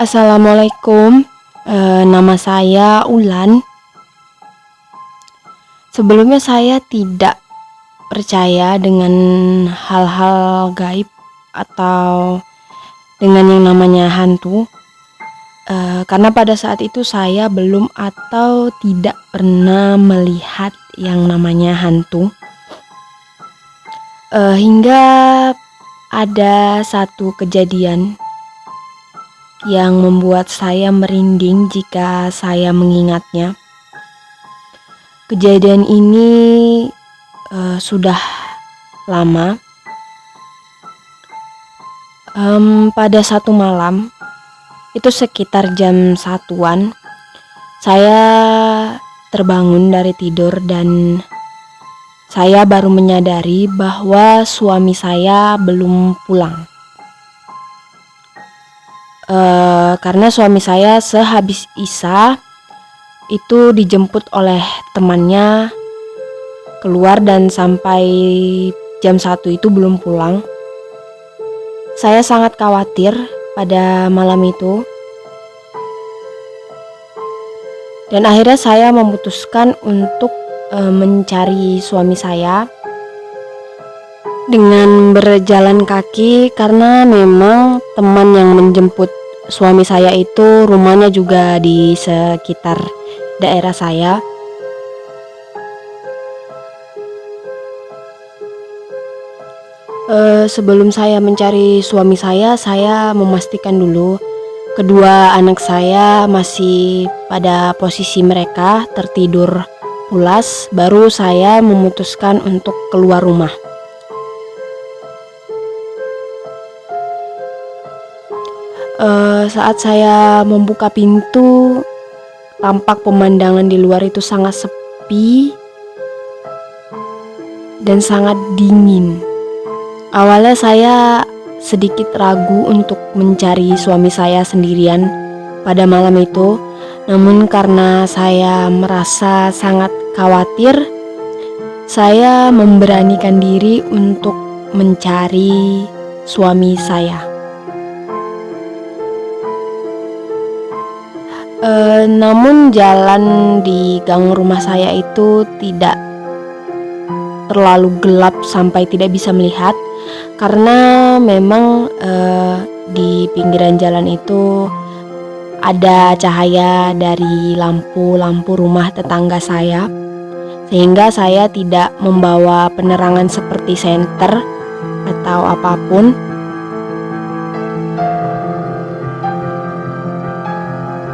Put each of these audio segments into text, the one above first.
Assalamualaikum, nama saya Ulan. Sebelumnya saya tidak percaya dengan hal-hal gaib atau dengan yang namanya hantu, karena pada saat itu saya belum atau tidak pernah melihat yang namanya hantu. Hingga ada satu kejadian yang membuat saya merinding jika saya mengingatnya. Kejadian ini sudah lama. Pada satu malam, itu sekitar jam 1-an, saya terbangun dari tidur dan saya baru menyadari bahwa suami saya belum pulang. Karena suami saya sehabis Isya itu dijemput oleh temannya keluar dan sampai jam 1 itu belum pulang. Saya sangat khawatir pada malam itu. Dan akhirnya saya memutuskan untuk mencari suami saya dengan berjalan kaki, karena memang teman yang menjemput suami saya itu rumahnya juga di sekitar daerah saya. Sebelum saya mencari suami saya memastikan dulu kedua anak saya masih pada posisi mereka tertidur pulas, baru saya memutuskan untuk keluar rumah. Saat saya membuka pintu, tampak pemandangan di luar itu sangat sepi dan sangat dingin. Awalnya saya sedikit ragu untuk mencari suami saya sendirian pada malam itu, namun karena saya merasa sangat khawatir, saya memberanikan diri untuk mencari suami saya. Namun jalan di gang rumah saya itu tidak terlalu gelap sampai tidak bisa melihat, karena memang di pinggiran jalan itu ada cahaya dari lampu-lampu rumah tetangga saya, sehingga saya tidak membawa penerangan seperti senter atau apapun.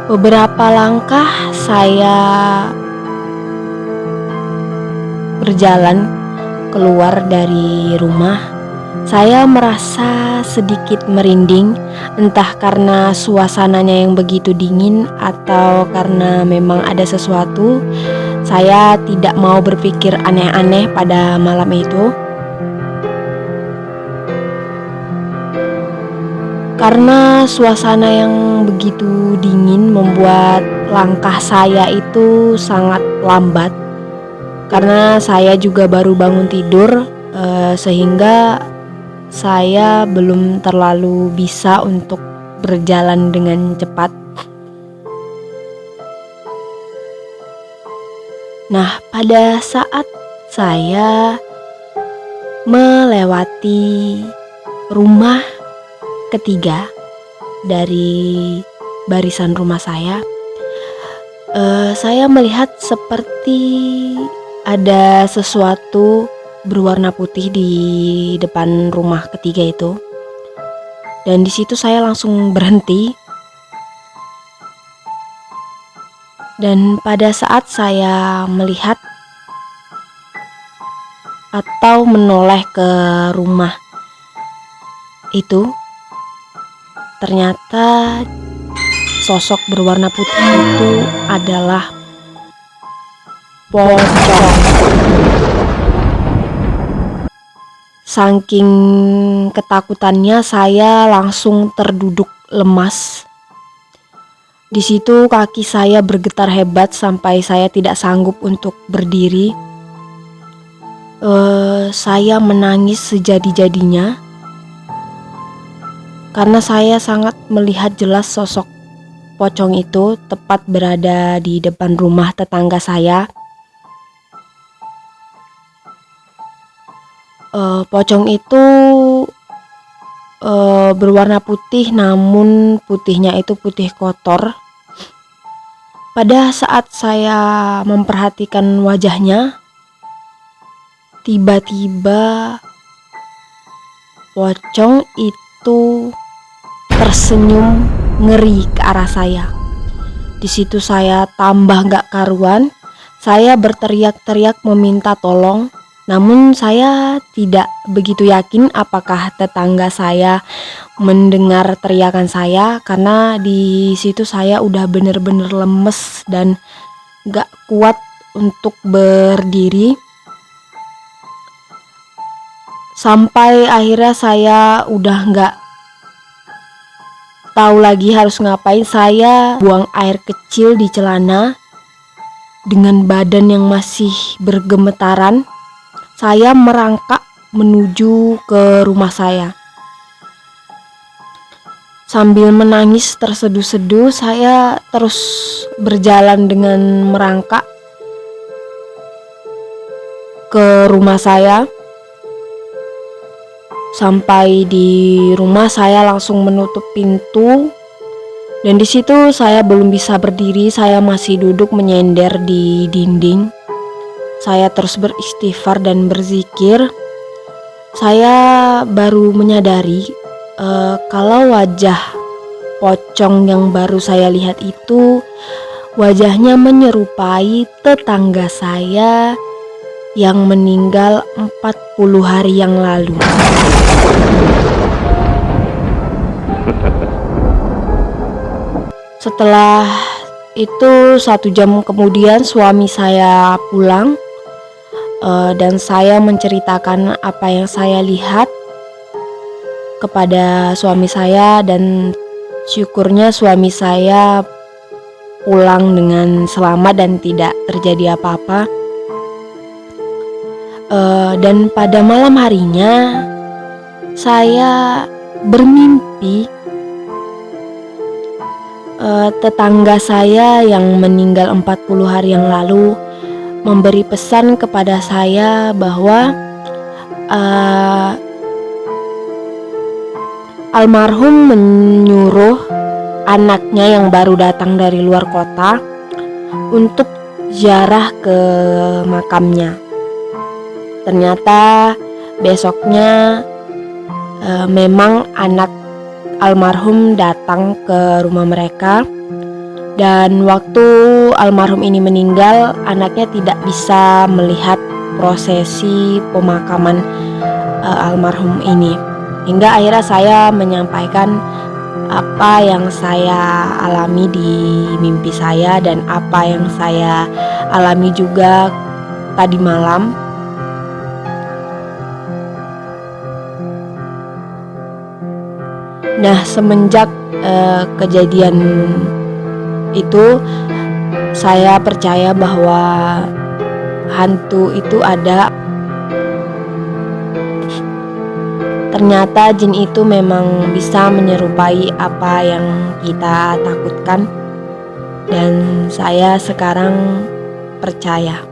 Beberapa langkah saya berjalan keluar dari rumah, saya merasa sedikit merinding, entah karena suasananya yang begitu dingin atau karena memang ada sesuatu. Saya tidak mau berpikir aneh-aneh pada malam itu, karena suasana yang begitu dingin membuat langkah saya itu sangat lambat. Karena saya juga baru bangun tidur, sehingga saya belum terlalu bisa untuk berjalan dengan cepat. Nah, pada saat saya melewati rumah ketiga dari barisan rumah saya melihat seperti ada sesuatu berwarna putih di depan rumah ketiga itu. Dan di situ saya langsung berhenti. Dan pada saat saya melihat atau menoleh ke rumah itu, ternyata sosok berwarna putih itu adalah pocong. Saking ketakutannya saya langsung terduduk lemas. Di situ kaki saya bergetar hebat sampai saya tidak sanggup untuk berdiri. Saya menangis sejadi-jadinya karena saya sangat melihat jelas sosok pocong itu tepat berada di depan rumah tetangga saya. Pocong itu berwarna putih, namun putihnya itu putih kotor. Pada saat saya memperhatikan wajahnya, tiba-tiba pocong itu tersenyum ngeri ke arah saya. Di situ saya tambah gak karuan. Saya berteriak-teriak meminta tolong. Namun saya tidak begitu yakin apakah tetangga saya mendengar teriakan saya, karena di situ saya udah bener-bener lemes dan gak kuat untuk berdiri. Sampai akhirnya saya udah gak tahu lagi harus ngapain. Saya buang air kecil di celana. Dengan badan yang masih bergemetaran, saya merangkak menuju ke rumah saya. Sambil menangis terseduh-seduh, saya terus berjalan dengan merangkak ke rumah saya. Sampai di rumah, saya langsung menutup pintu. Dan di situ saya belum bisa berdiri, saya masih duduk menyender di dinding. Saya terus beristighfar dan berzikir. Saya baru menyadari kalau wajah pocong yang baru saya lihat itu wajahnya menyerupai tetangga saya yang meninggal 40 hari yang lalu. Setelah itu 1 jam kemudian suami saya pulang. Dan saya menceritakan apa yang saya lihat kepada suami saya, dan syukurnya suami saya pulang dengan selamat dan tidak terjadi apa-apa. Dan pada malam harinya saya bermimpi tetangga saya yang meninggal 40 hari yang lalu memberi pesan kepada saya bahwa almarhum menyuruh anaknya yang baru datang dari luar kota untuk ziarah ke makamnya. Ternyata besoknya memang anak almarhum datang ke rumah mereka. Dan waktu almarhum ini meninggal, anaknya tidak bisa melihat prosesi pemakaman almarhum ini. Hingga akhirnya saya menyampaikan apa yang saya alami di mimpi saya dan apa yang saya alami juga tadi malam. Nah, semenjak kejadian itu, saya percaya bahwa hantu itu ada. Ternyata jin itu memang bisa menyerupai apa yang kita takutkan, dan saya sekarang percaya.